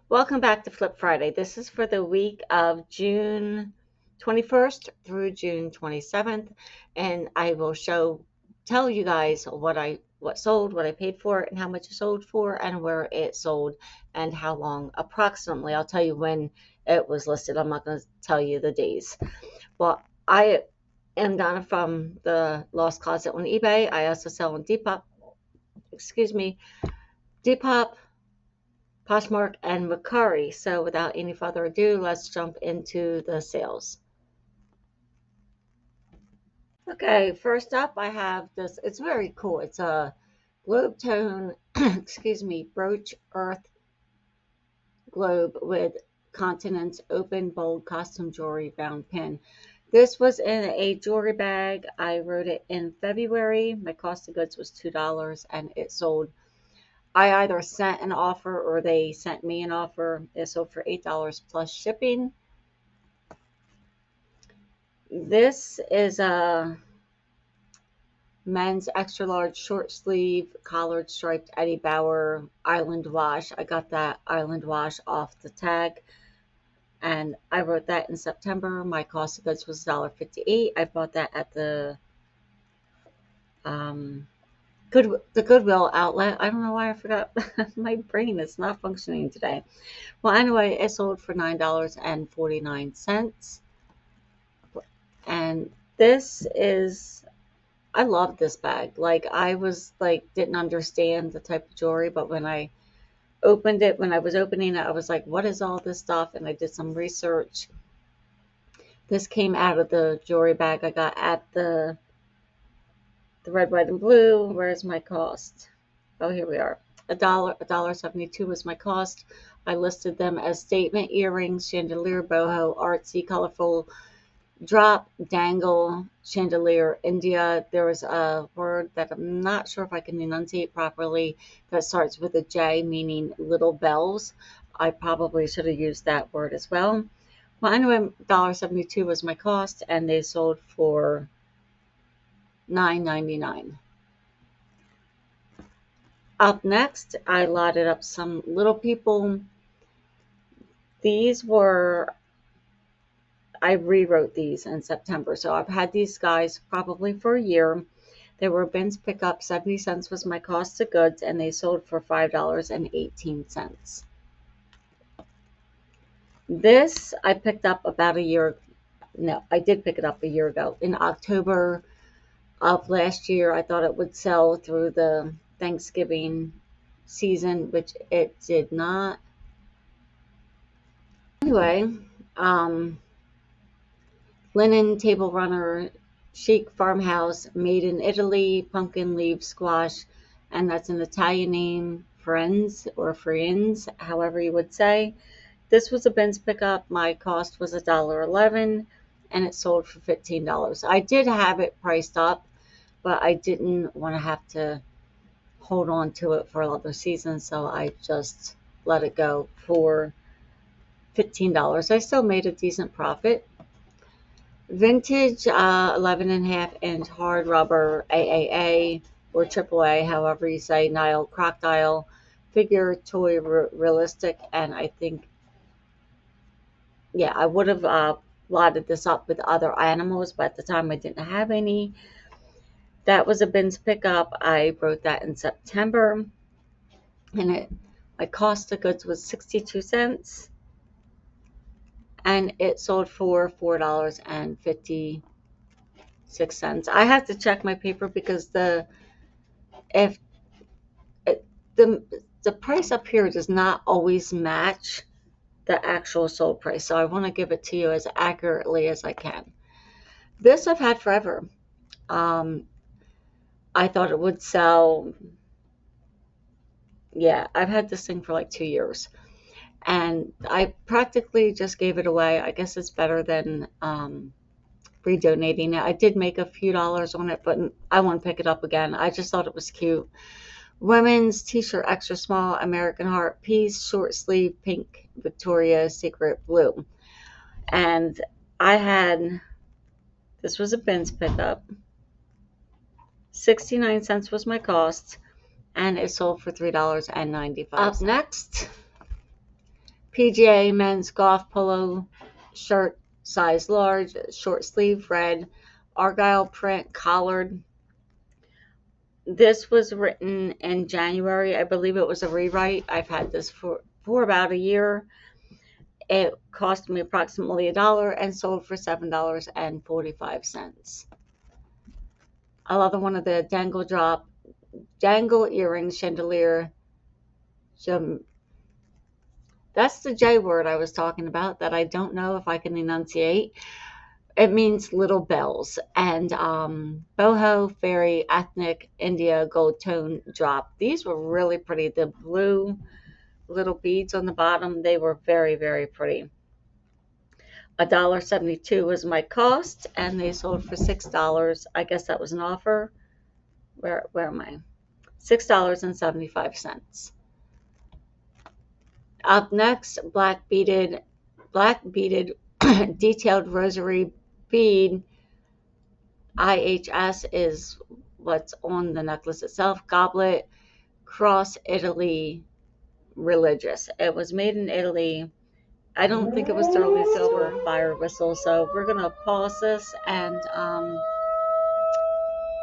Welcome back to Flip Friday. This is for the week of June 21st through June 27th, and I will tell you guys what sold, what I paid for it, and how much it sold for, and where it sold, and how long approximately. I'll tell you when it was listed. I'm not going to tell you the days. Well, I am Donna from the Lost Closet on eBay. I also sell on Depop. Excuse me, Depop, Poshmark, and Mercari. So without any further ado, let's jump into the sales. Okay, first up I have this. It's very cool. It's a globe tone, excuse me, brooch earth globe with continents, open, bold, custom jewelry, round pin. This was in a jewelry bag. I wrote it in February. My cost of goods was $2 and it sold. I either sent an offer or they sent me an offer. It sold for $8 plus shipping. This is a men's extra large short sleeve collared striped Eddie Bauer Island wash. I got that Island wash off the tag and I wrote that in September. My cost of goods was $1.58. I bought that at the Goodwill outlet. I don't know why I forgot. My brain is not functioning today. Well, anyway, it sold for $9.49. And this is, I love this bag. Like I was like, didn't understand the type of jewelry, but when I opened it, when I was opening it, I was like, what is all this stuff? And I did some research. This came out of the jewelry bag I got at the red, white, and blue. Where's my cost? Oh, here we are. $1.72 was my cost. I listed them as statement earrings, chandelier, boho, artsy, colorful, drop, dangle, chandelier, India. There was a word that I'm not sure if I can enunciate properly that starts with a J, meaning little bells. I probably should have used that word as well. Well, anyway, $1.72 was my cost, and they sold for $9.99. Up next, I lotted up some little people. These were, I rewrote these in September. So I've had these guys probably for a year. They were bins pickup. 70 cents was my cost of goods, and they sold for $5.18. This I picked up about a year. No, I did pick it up a year ago. In October of last year, I thought it would sell through the Thanksgiving season, which it did not. Anyway, linen table runner, chic farmhouse, made in Italy, pumpkin leaf squash, and that's an Italian name, Friends or Friends, however you would say. This was a bins pickup. My cost was $1.11 and it sold for $15. I did have it priced up, but I didn't want to have to hold on to it for another season, so I just let it go for $15. I still made a decent profit. Vintage 11.5-inch hard rubber AAA or AAA, however you say, Nile crocodile figure toy realistic, and I think, yeah, I would have lotted this up with other animals, but at the time I didn't have any. That was a bins pickup. I wrote that in September, and my cost of goods was 62 cents, and it sold for $4.56. I have to check my paper because if the the price up here does not always match the actual sold price, so I want to give it to you as accurately as I can. This I've had forever. I thought it would sell. Yeah, I've had this thing for like 2 years, and I practically just gave it away. I guess it's better than redonating it. I did make a few dollars on it, but I won't pick it up again. I just thought it was cute. Women's t-shirt, extra small, American Heart piece, short sleeve, pink, Victoria's Secret blue. And this was a bins pickup. 69 cents was my cost, and it sold for $3.95. Up next, PGA men's golf polo shirt, size large, short sleeve, red, argyle print, collared. This was written in January. I believe it was a rewrite. I've had this for about a year. It cost me approximately $1 and sold for $7.45. Another one of the dangle earrings chandelier. That's the J word I was talking about that I don't know if I can enunciate. It means little bells. And boho, fairy, ethnic, India, gold tone drop. These were really pretty. The blue little beads on the bottom, they were very, very pretty. $1.72 was my cost, and they sold for $6. I guess that was an offer. Where am I? $6.75. Up next, black beaded detailed rosary bead. IHS is what's on the necklace itself. Goblet, cross, Italy, religious. It was made in Italy. I don't think it was sterling silver, fire whistle. So we're gonna pause this and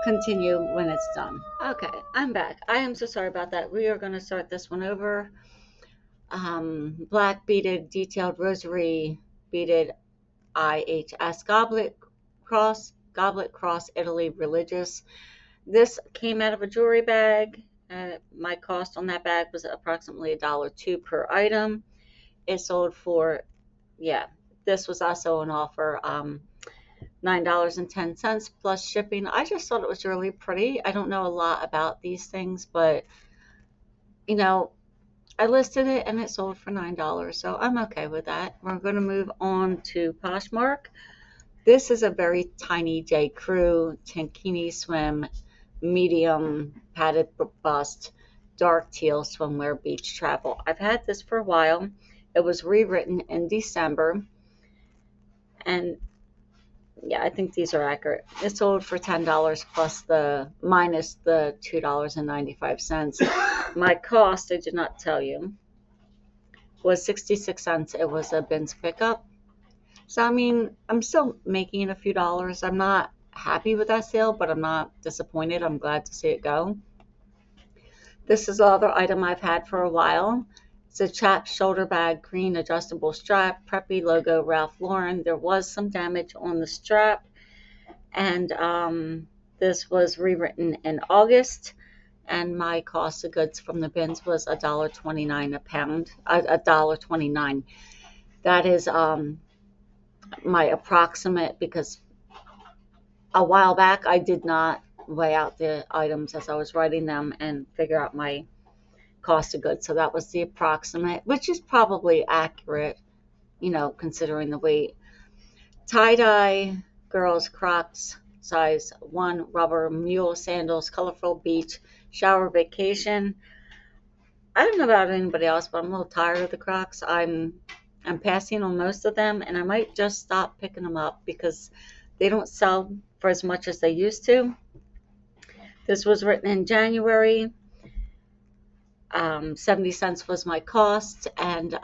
continue when it's done. Okay, I'm back. I am so sorry about that. We are gonna start this one over. Black beaded detailed rosary beaded IHS goblet cross, Italy, religious. This came out of a jewelry bag. My cost on that bag was approximately $1.02 per item. It sold for, this was also an offer, $9.10 plus shipping. I just thought it was really pretty. I don't know a lot about these things, but I listed it and it sold for $9, so I'm okay with that. We're going to move on to Poshmark. This is a very tiny J. Crew tankini swim, medium padded bust, dark teal swimwear beach travel. I've had this for a while. It was rewritten in December, and I think these are accurate. It sold for $10 plus minus the $2.95. My cost, I did not tell you, was 66 cents. It was a bins pickup. So, I'm still making a few dollars. I'm not happy with that sale, but I'm not disappointed. I'm glad to see it go. This is another item I've had for a while. It's a chap shoulder bag, green adjustable strap, preppy logo, Ralph Lauren. There was some damage on the strap, and this was rewritten in August, and my cost of goods from the bins was $1.29 a pound, $1.29. That is my approximate, because a while back I did not weigh out the items as I was writing them and figure out my cost of goods. So that was the approximate, which is probably accurate, considering the weight. Tie-dye girls Crocs, size 1, rubber mule sandals, colorful beach, shower vacation. I don't know about anybody else, but I'm a little tired of the Crocs. I'm passing on most of them, and I might just stop picking them up because they don't sell for as much as they used to. This was written in January. 70 cents was my cost, and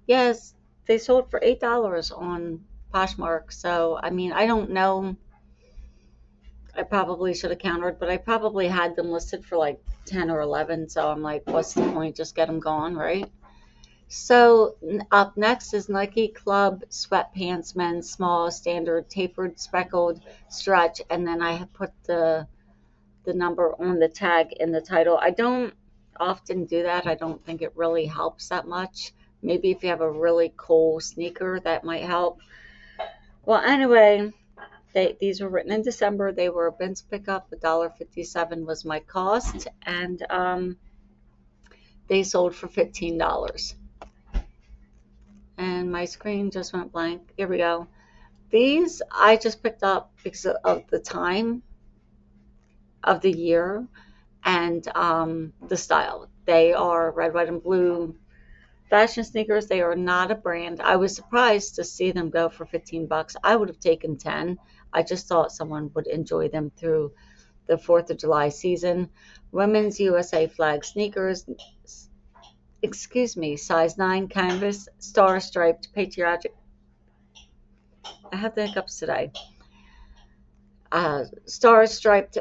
yes, they sold for $8 on Poshmark. So I don't know, I probably should have countered, but I probably had them listed for like 10 or 11. So I'm like, what's the point? Just get them gone, right? So up next is Nike Club sweatpants, men's small, standard, tapered, speckled, stretch, and then I have put the number on the tag in the title. I don't often do that. I don't think it really helps that much. Maybe if you have a really cool sneaker, that might help. Well, anyway, these were written in December. They were a bins pickup. $1.57 was my cost, and they sold for $15. And my screen just went blank. Here we go. These I just picked up because of the time of the year and the style. They are red, white, and blue fashion sneakers. They are not a brand. I was surprised to see them go for $15. I would have taken 10. I just thought someone would enjoy them through the 4th of July season. Women's USA flag sneakers. excuse me, size 9 canvas, star striped patriotic. I have the hiccups today. Star striped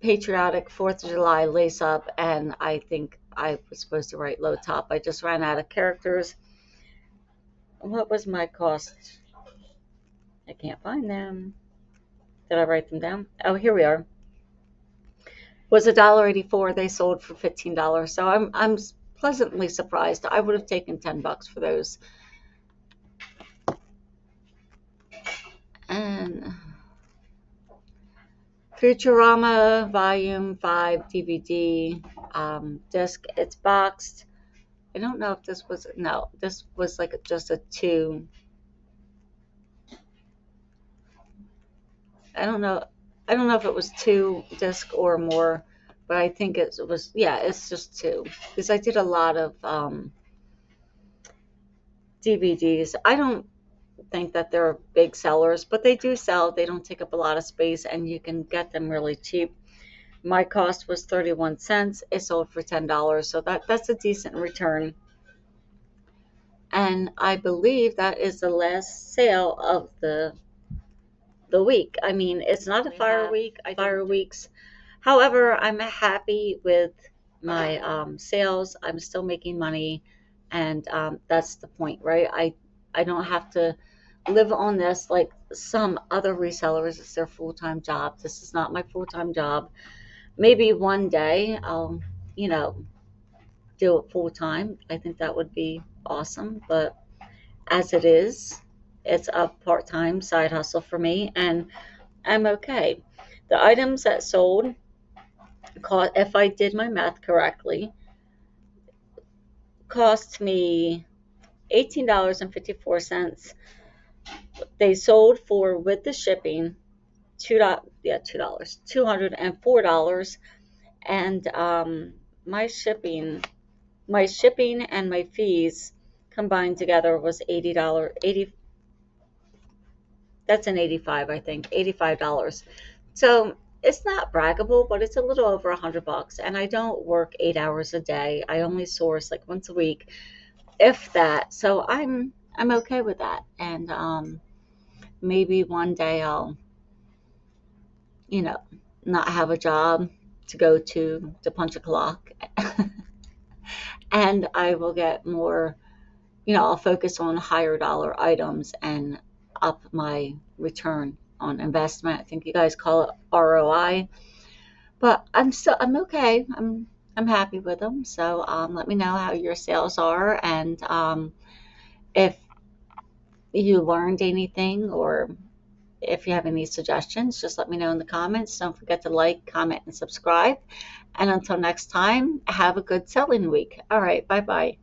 patriotic 4th of July lace up, and I think I was supposed to write low top. I just ran out of characters. What was my cost? I can't find them. Did I write them down? Oh, here we are. Was $1.84. They sold for $15. So I'm pleasantly surprised. I would have taken $10 for those. And Futurama Volume 5 DVD disc. It's boxed. I don't know if this was, no, this was like just a 2. I don't know. I don't know if it was 2 disc or more, but I think it was, yeah, it's just 2. Because I did a lot of DVDs. I don't think that they're big sellers, but they do sell. They don't take up a lot of space, and you can get them really cheap. My cost was 31 cents. It sold for $10, so that's a decent return. And I believe that is the last sale of the week. I mean, it's not a fire week. Fire weeks. However, I'm happy with my sales. I'm still making money, and that's the point, right? I don't have to live on this like some other resellers. It's their full-time job. This is not my full-time job. Maybe one day I'll, you know, do it full-time. I think that would be awesome. But as it is, it's a part-time side hustle for me, and I'm okay. The items that sold, if I did my math correctly, cost me $18.54. They sold for, with the shipping, $204. And my shipping and my fees combined together was $80. That's an 85, I think, $85. So it's not braggable, but it's a little over $100. And I don't work 8 hours a day. I only source like once a week, if that. So I'm okay with that. And maybe one day I'll, you know, not have a job to go to punch a clock. And I will get more, I'll focus on higher dollar items and up my return on investment. I think you guys call it ROI. But I'm okay. I'm happy with them. So let me know how your sales are, and if you learned anything, or if you have any suggestions, just let me know in the comments. Don't forget to like, comment, and subscribe. And until next time, have a good selling week. All right, bye-bye.